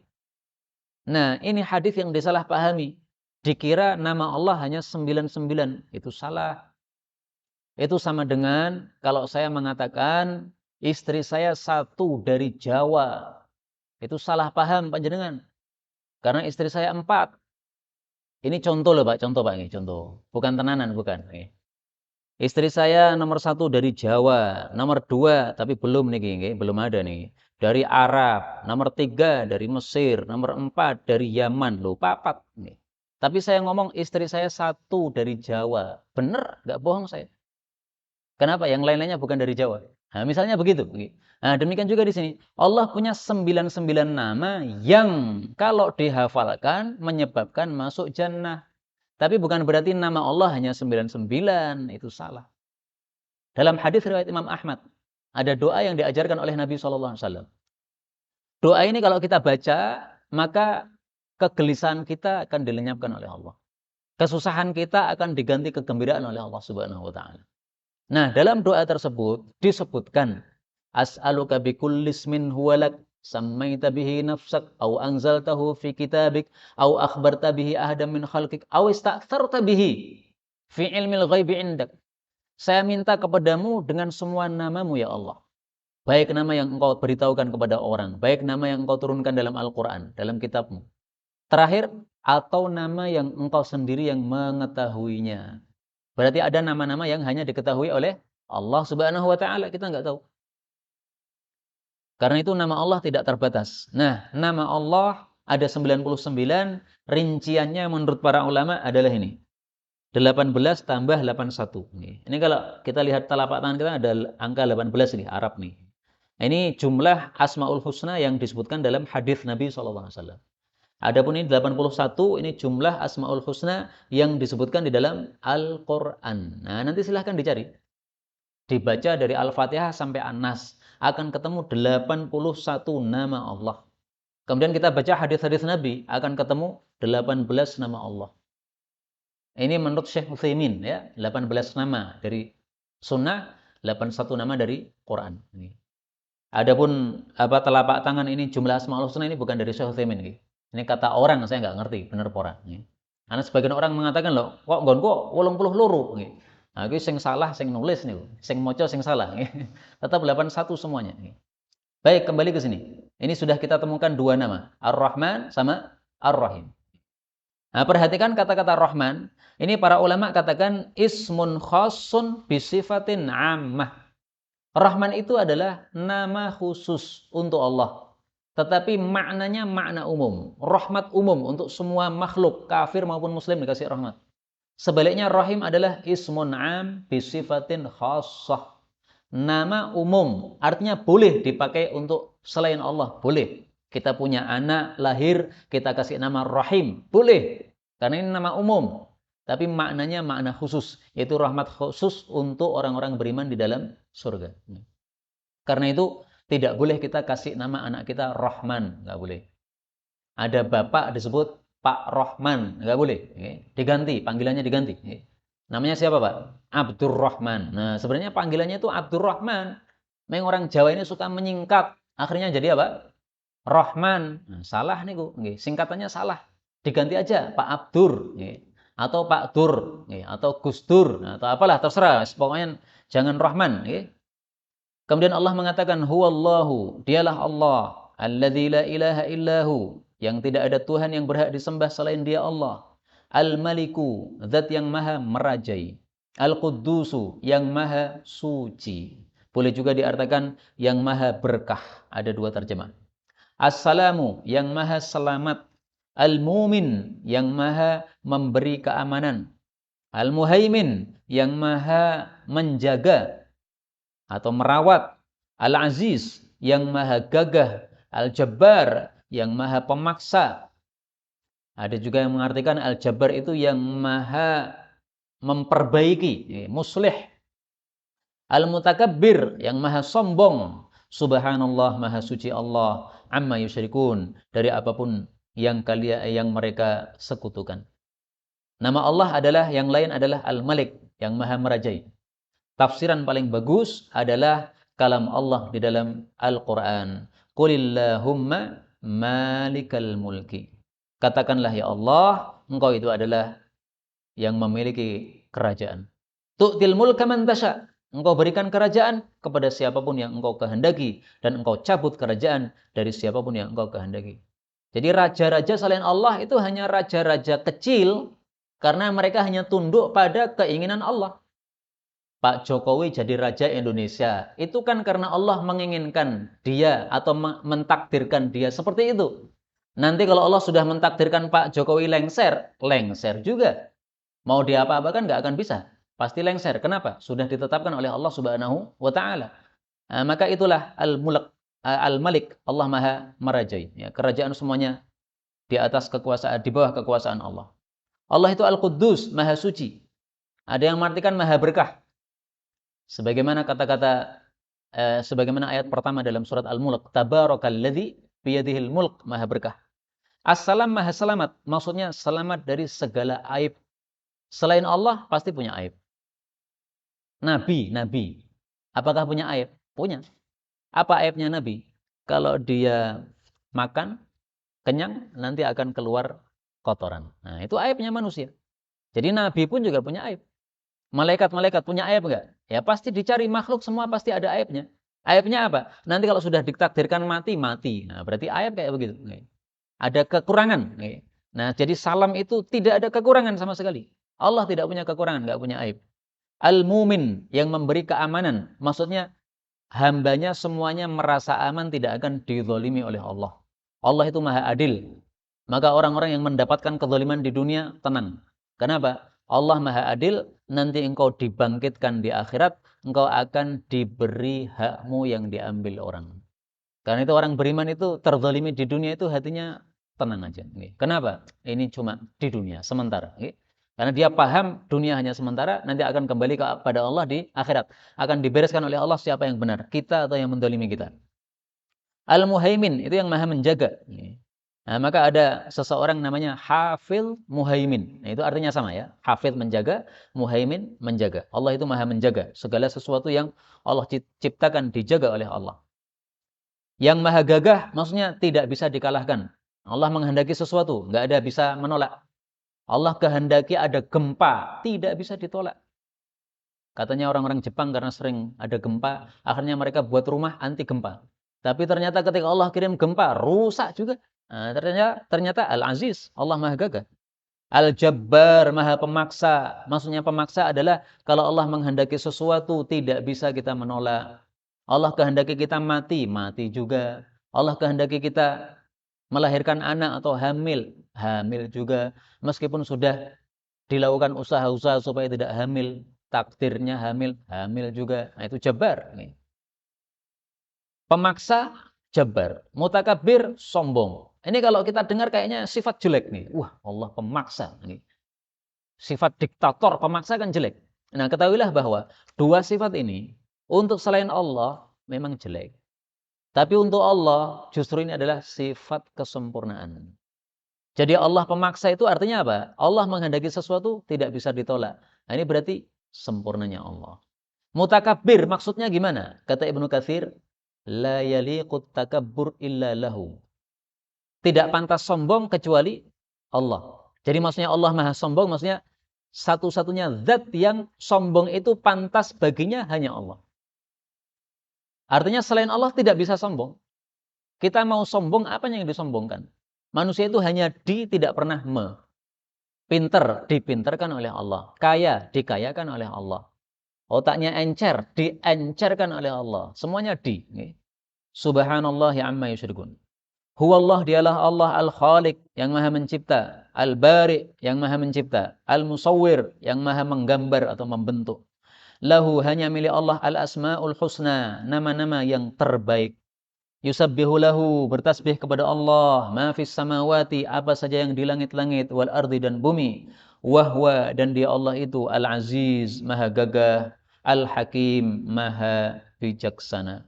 Nah, ini hadis yang disalahpahami. Dikira nama Allah hanya 99, itu salah. Itu sama dengan kalau saya mengatakan istri saya 1 dari Jawa. Itu salah paham panjenengan. Karena istri saya 4. Ini contoh loh Pak, contoh Pak, ini contoh. Bukan tenanan, bukan. Istri saya nomor 1 dari Jawa, nomor 2 tapi belum nih, belum ada nih. Dari Arab, nomor 3 dari Mesir, nomor 4 dari Yaman, loh 4 nih. Tapi saya ngomong istri saya 1 dari Jawa, bener, nggak bohong saya. Kenapa? Yang lain-lainnya bukan dari Jawa. Nah, misalnya begitu. Nah, demikian juga di sini. Allah punya 99 nama yang kalau dihafalkan menyebabkan masuk jannah. Tapi bukan berarti nama Allah hanya 99, itu salah. Dalam hadis riwayat Imam Ahmad, ada doa yang diajarkan oleh Nabi SAW. Doa ini kalau kita baca, maka kegelisahan kita akan dilenyapkan oleh Allah. Kesusahan kita akan diganti kegembiraan oleh Allah Subhanahu wa taala. Nah, dalam doa tersebut disebutkan as'aluka bikulli ismin huwa lak sammaita bihi nafsak au anzaltahu fi kitabik au akhbarta bihi ahadan min khalqik au ista'tharta bihi fi ilmil ghaibi indak. Saya minta kepadamu dengan semua namamu ya Allah. Baik nama yang engkau beritahukan kepada orang, baik nama yang engkau turunkan dalam Al-Qur'an, dalam kitabmu. Terakhir, atau nama yang engkau sendiri yang mengetahuinya. Berarti ada nama-nama yang hanya diketahui oleh Allah Subhanahu wa taala, kita nggak tahu. Karena itu nama Allah tidak terbatas. Nah, nama Allah ada 99, rinciannya menurut para ulama adalah ini. 18 tambah 81. Ini kalau kita lihat telapak tangan kita ada angka 18 nih, Arab nih. Ini jumlah Asmaul Husna yang disebutkan dalam hadis Nabi SAW. Adapun ini 81, ini jumlah Asmaul Husna yang disebutkan di dalam Al-Quran. Nah, nanti silahkan dicari. Dibaca dari Al-Fatihah sampai An-Nas. Akan ketemu 81 nama Allah. Kemudian kita baca hadis-hadis Nabi, akan ketemu 18 nama Allah. Ini menurut Syekh Utsaimin, ya, 18 nama dari sunnah, 81 nama dari Quran. Adapun telapak tangan ini jumlah Asmaul Husna ini bukan dari Syekh Utsaimin. Ini kata orang, saya nggak ngerti, bener pora. Karena sebagian orang mengatakan loh, kok nggonku 82. Nah, itu sing salah, sing nulis nih, sing moco, sing salah. Tetap 81 semuanya. Baik, kembali ke sini. Ini sudah kita temukan 2 nama, Ar-Rahman sama Ar-Rahim. Nah, perhatikan kata-kata Rahman. Ini para ulama katakan ismun khassun bisifatin ammah. Rahman itu adalah nama khusus untuk Allah. Tetapi maknanya makna umum. Rahmat umum untuk semua makhluk, kafir maupun muslim dikasih rahmat. Sebaliknya rahim adalah ismun am bisifatin khassah. Nama umum, artinya boleh dipakai untuk selain Allah, boleh. Kita punya anak, lahir, kita kasih nama rahim, boleh. Karena ini nama umum. Tapi maknanya makna khusus, yaitu rahmat khusus untuk orang-orang beriman di dalam surga. Karena itu tidak boleh kita kasih nama anak kita Rahman, nggak boleh. Ada bapak disebut Pak Rahman, nggak boleh. Diganti, panggilannya diganti. Namanya siapa Pak? Abdurrahman. Nah, sebenarnya panggilannya itu Abdurrahman. Memang orang Jawa ini suka menyingkat. Akhirnya jadi apa? Rahman. Nah, salah nih, singkatannya salah. Diganti aja Pak Abdur. Atau Pak Dur. Atau Gus Dur. Atau apalah, terserah. Pokoknya jangan Rahman. Kemudian Allah mengatakan huwallahu, dialah Allah, alladzi la ilaha illahu, yang tidak ada Tuhan yang berhak disembah selain Dia Allah. Al-Maliku, zat yang maha merajai. Al-Quddusu, yang maha suci. Boleh juga diartikan yang maha berkah. Ada 2 terjemah. As-Salamu, yang maha selamat. Al-Mumin, yang maha memberi keamanan. Al-Muhaimin, yang maha menjaga atau merawat. Al-Aziz, yang maha gagah, Al-Jabbar, yang maha pemaksa. Ada juga yang mengartikan Al-Jabbar itu yang maha memperbaiki, muslih. Al-Mutakabbir, yang maha sombong. Subhanallah, maha suci Allah, amma yusyrikun, dari apapun yang mereka sekutukan. Nama Allah adalah, yang lain adalah Al-Malik, yang maha merajai. Tafsiran paling bagus adalah kalam Allah di dalam Al-Quran. Qulillahumma malikal mulki. Katakanlah ya Allah, engkau itu adalah yang memiliki kerajaan. Tu'til mulka man tasha. Engkau berikan kerajaan kepada siapapun yang engkau kehendaki, dan engkau cabut kerajaan dari siapapun yang engkau kehendaki. Jadi raja-raja selain Allah itu hanya raja-raja kecil, karena mereka hanya tunduk pada keinginan Allah. Pak Jokowi jadi raja Indonesia, itu kan karena Allah menginginkan dia atau mentakdirkan dia seperti itu. Nanti kalau Allah sudah mentakdirkan Pak Jokowi lengser, lengser juga. Mau diapa-apakan nggak akan bisa. Pasti lengser. Kenapa? Sudah ditetapkan oleh Allah Subhanahu wa Ta'ala. Nah, maka itulah Al-Malik, Allah Maha merajai. Ya, kerajaan semuanya di atas kekuasaan, di bawah kekuasaan Allah. Allah itu Al-Quddus, Maha Suci. Ada yang mengartikan Maha Berkah. Sebagaimana sebagaimana ayat pertama dalam surat Al-Mulk, Tabarakalladzi biyadihil mulk, Maha Berkah. As-Salam, Maha Selamat, maksudnya selamat dari segala aib. Selain Allah pasti punya aib. Nabi, apakah punya aib? Punya. Apa aibnya Nabi? Kalau dia makan kenyang, nanti akan keluar kotoran. Nah, itu aibnya manusia. Jadi Nabi pun juga punya aib. Malaikat-malaikat punya aib enggak? Ya pasti dicari, makhluk semua pasti ada aibnya. Aibnya apa? Nanti kalau sudah ditakdirkan mati. Nah, berarti aib kayak begitu. Ada kekurangan. Nah, jadi salam itu tidak ada kekurangan sama sekali. Allah tidak punya kekurangan, enggak punya aib. Al-Mumin, yang memberi keamanan. Maksudnya hambanya semuanya merasa aman, tidak akan dizalimi oleh Allah. Allah itu Maha Adil. Maka orang-orang yang mendapatkan kezaliman di dunia tenang. Kenapa? Allah Maha Adil, nanti engkau dibangkitkan di akhirat, engkau akan diberi hakmu yang diambil orang. Karena itu orang beriman itu terzalimi di dunia itu hatinya tenang aja. Kenapa? Ini cuma di dunia, sementara. Karena dia paham dunia hanya sementara, nanti akan kembali kepada Allah di akhirat. Akan dibereskan oleh Allah siapa yang benar, kita atau yang mendolimi kita. Al-Muhaimin, itu yang maha menjaga. Nah, maka ada seseorang namanya Hafidh Muhaimin. Nah, itu artinya sama ya. Hafidh menjaga, Muhaimin menjaga. Allah itu maha menjaga. Segala sesuatu yang Allah ciptakan dijaga oleh Allah. Yang maha gagah maksudnya tidak bisa dikalahkan. Allah menghendaki sesuatu, nggak ada bisa menolak. Allah kehendaki ada gempa, tidak bisa ditolak. Katanya orang-orang Jepang karena sering ada gempa, akhirnya mereka buat rumah anti gempa. Tapi ternyata ketika Allah kirim gempa, rusak juga. Nah, ternyata Al-Aziz, Allah Maha Gagah. Al-Jabbar, Maha Pemaksa. Maksudnya pemaksa adalah kalau Allah menghendaki sesuatu tidak bisa kita menolak. Allah kehendaki kita mati, mati juga. Allah kehendaki kita melahirkan anak atau hamil, hamil juga. Meskipun sudah dilakukan usaha-usaha supaya tidak hamil, takdirnya hamil, hamil juga. Nah, itu Jabbar. Pemaksa, Jabbar. Mutakabir, sombong. Ini kalau kita dengar kayaknya sifat jelek nih. Wah, Allah pemaksa. Sifat diktator, pemaksa kan jelek. Nah, ketahuilah bahwa dua sifat ini untuk selain Allah memang jelek. Tapi untuk Allah justru ini adalah sifat kesempurnaan. Jadi Allah pemaksa itu artinya apa? Allah menghendaki sesuatu tidak bisa ditolak. Nah, ini berarti sempurnanya Allah. Mutakabir maksudnya gimana? Kata Ibnu Katsir, la yaliqut takabbur illa lahu. Tidak pantas sombong kecuali Allah. Jadi maksudnya Allah Maha sombong, maksudnya satu-satunya zat yang sombong itu pantas baginya hanya Allah. Artinya selain Allah tidak bisa sombong. Kita mau sombong, apa yang disombongkan? Manusia itu hanya tidak pernah me. Pinter, dipinterkan oleh Allah. Kaya, dikayakan oleh Allah. Otaknya encer, diencerkan oleh Allah. Semuanya di. Subhanallah amma yusyrikun. Huwallah, dialah Allah Al-Khaliq, yang maha mencipta. Al-Bari, yang maha mencipta. Al-Musawwir, yang maha menggambar atau membentuk. Lahu, hanya milik Allah, Al-Asma'ul Husna, nama-nama yang terbaik. Yusabbihu lahu, bertasbih kepada Allah, ma fis samawati, apa saja yang di langit-langit, wal ardi, dan bumi. Wahwa, dan dia Allah itu al-aziz, maha gagah, al-hakim, maha bijaksana.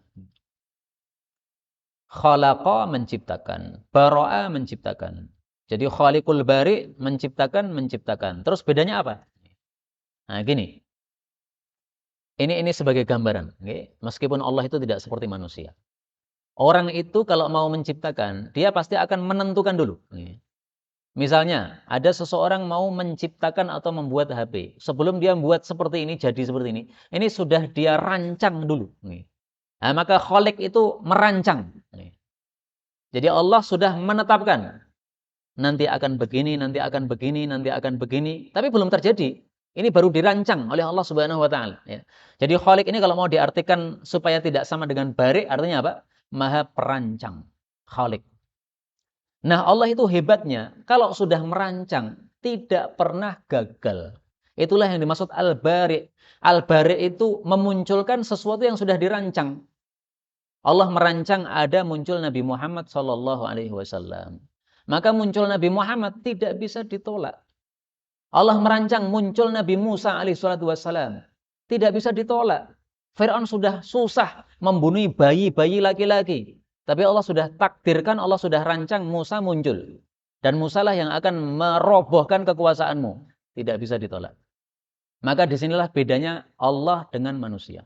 Khalaqa, menciptakan. Bara'a, menciptakan. Jadi khaliqul bari, menciptakan. Terus bedanya apa? Nah, gini. Ini sebagai gambaran. Okay? Meskipun Allah itu tidak seperti manusia. Orang itu kalau mau menciptakan, dia pasti akan menentukan dulu. Misalnya, ada seseorang mau menciptakan atau membuat HP. Sebelum dia membuat seperti ini, jadi seperti ini. Ini sudah dia rancang dulu. Nah, maka Khalik itu merancang. Jadi Allah sudah menetapkan. Nanti akan begini, nanti akan begini, nanti akan begini. Tapi belum terjadi. Ini baru dirancang oleh Allah Subhanahu wa Ta'ala. Jadi Khalik ini kalau mau diartikan supaya tidak sama dengan Bari, artinya apa? Maha perancang. Khalik. Nah, Allah itu hebatnya, kalau sudah merancang, tidak pernah gagal. Itulah yang dimaksud Al-Bari. Al-Bari itu memunculkan sesuatu yang sudah dirancang. Allah merancang ada muncul Nabi Muhammad SAW. Maka muncul Nabi Muhammad tidak bisa ditolak. Allah merancang muncul Nabi Musa alaihissalam. Tidak bisa ditolak. Fir'aun sudah susah membunuh bayi-bayi laki-laki. Tapi Allah sudah takdirkan, Allah sudah rancang Musa muncul. Dan Musa lah yang akan merobohkan kekuasaanmu. Tidak bisa ditolak. Maka disinilah bedanya Allah dengan manusia.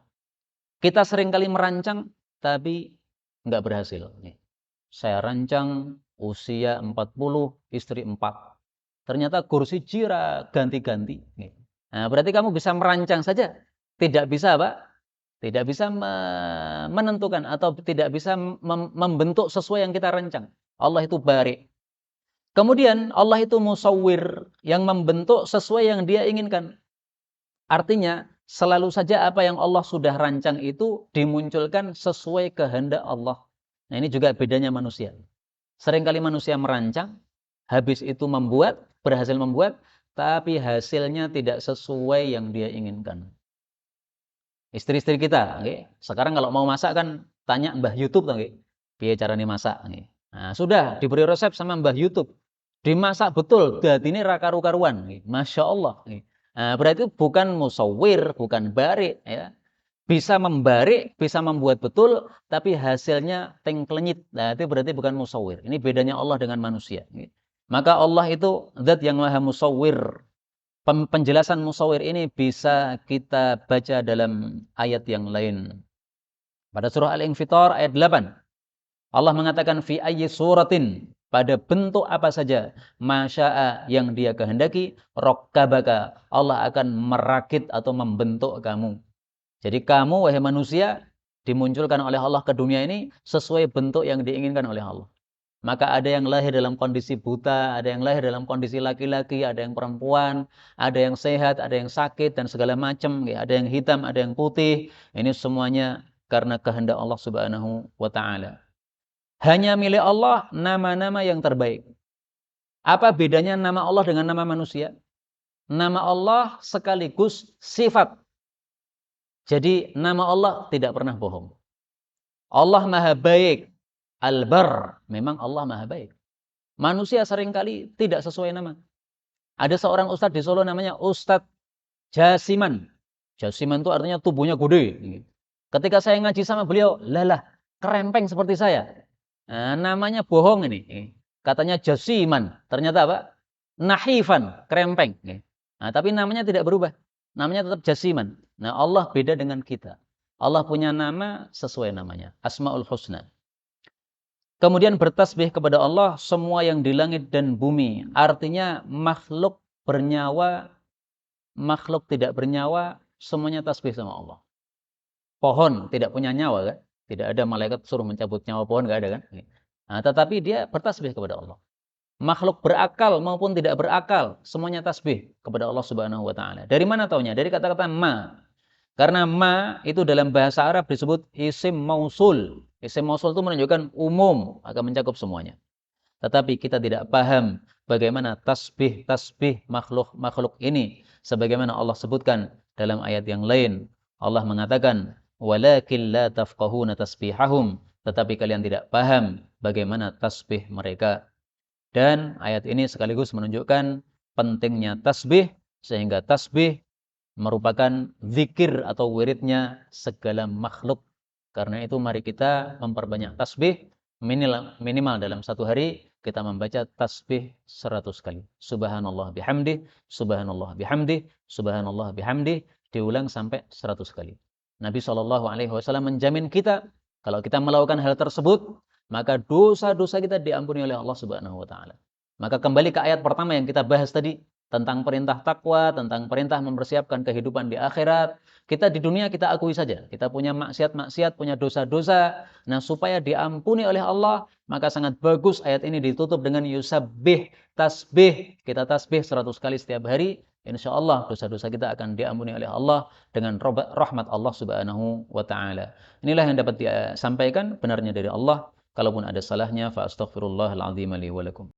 Kita seringkali merancang, tapi nggak berhasil. Saya rancang usia 40, istri 4. Ternyata kursi jira ganti-ganti. Nah, berarti kamu bisa merancang saja. Tidak bisa apa? Tidak bisa menentukan atau tidak bisa membentuk sesuai yang kita rancang. Allah itu bari. Kemudian Allah itu musawwir, yang membentuk sesuai yang dia inginkan. Artinya selalu saja apa yang Allah sudah rancang itu dimunculkan sesuai kehendak Allah. Nah, ini juga bedanya manusia. Seringkali manusia merancang, habis itu berhasil membuat, tapi hasilnya tidak sesuai yang dia inginkan. Istri-istri kita, sekarang kalau mau masak kan tanya Mbah YouTube, piye caranya masak. Nah, sudah diberi resep sama Mbah YouTube, dimasak betul, dadine ra karu-karuan. Masya Allah. Nah, berarti bukan musawwir, bukan bari, ya. Bisa membari, bisa membuat betul, tapi hasilnya tengklenyit. Nah, itu berarti bukan musawwir. Ini bedanya Allah dengan manusia. Maka Allah itu zat yang maha musawwir. Penjelasan musawwir ini bisa kita baca dalam ayat yang lain. Pada surah Al-Infitar ayat 8. Allah mengatakan fi ayyi suratin, pada bentuk apa saja, masya'a, yang dia kehendaki, rakkabaka, Allah akan merakit atau membentuk kamu. Jadi kamu, wahai manusia, dimunculkan oleh Allah ke dunia ini sesuai bentuk yang diinginkan oleh Allah. Maka ada yang lahir dalam kondisi buta, ada yang lahir dalam kondisi laki-laki, ada yang perempuan, ada yang sehat, ada yang sakit, dan segala macam. Ada yang hitam, ada yang putih. Ini semuanya karena kehendak Allah Subhanahu wa Ta'ala. Hanya milik Allah nama-nama yang terbaik. Apa bedanya nama Allah dengan nama manusia? Nama Allah sekaligus sifat. Jadi nama Allah tidak pernah bohong. Allah maha baik. Al-Bar, memang Allah maha baik. Manusia seringkali tidak sesuai nama. Ada seorang ustadz di Solo namanya Ustadz Jasiman. Jasiman itu artinya tubuhnya gede. Ketika saya ngaji sama beliau, lalah, kerempeng seperti saya. Nah, namanya bohong ini. Katanya Jasiman, ternyata apa? Nahifan, kerempeng. Nah, tapi namanya tidak berubah. Namanya tetap Jasiman. Nah, Allah beda dengan kita. Allah punya nama sesuai namanya. Asmaul Husna. Kemudian bertasbih kepada Allah semua yang di langit dan bumi. Artinya makhluk bernyawa, makhluk tidak bernyawa, semuanya tasbih sama Allah. Pohon tidak punya nyawa kan? Tidak ada malaikat suruh mencabut nyawa pohon, nggak ada kan? Nah, tetapi dia bertasbih kepada Allah. Makhluk berakal maupun tidak berakal, semuanya tasbih kepada Allah Subhanahu wa Ta'ala. Dari mana taunya? Dari kata-kata ma. Karena ma itu dalam bahasa Arab disebut isim mausul. Isim mausul itu menunjukkan umum, akan mencakup semuanya. Tetapi kita tidak paham bagaimana tasbih makhluk ini. Sebagaimana Allah sebutkan dalam ayat yang lain. Allah mengatakan, walakin la tafqahuna tasbihahum. tetapi kalian tidak paham bagaimana tasbih mereka. Dan ayat ini sekaligus menunjukkan pentingnya tasbih, sehingga tasbih merupakan zikir atau wiridnya segala makhluk. Karena itu mari kita memperbanyak tasbih, minimal dalam satu hari kita membaca tasbih 100 kali. Subhanallah bihamdih, subhanallah bihamdih, subhanallah bihamdih, diulang sampai 100 kali. Nabi SAW menjamin kita, kalau kita melakukan hal tersebut, maka dosa-dosa kita diampuni oleh Allah Subhanahu wa taala. Maka kembali ke ayat pertama yang kita bahas tadi, tentang perintah takwa, tentang perintah mempersiapkan kehidupan di akhirat. Kita di dunia kita akui saja, kita punya maksiat-maksiat, punya dosa-dosa. Nah, supaya diampuni oleh Allah, maka sangat bagus ayat ini ditutup dengan yusabbih, tasbih. Kita tasbih 100 kali setiap hari, insya Allah dosa-dosa kita akan diampuni oleh Allah dengan rahmat Allah Subhanahu wa taala. Inilah yang dapat disampaikan, benarnya dari Allah. Kalaupun ada salahnya, fa astaghfirullahal azim li wa lakum.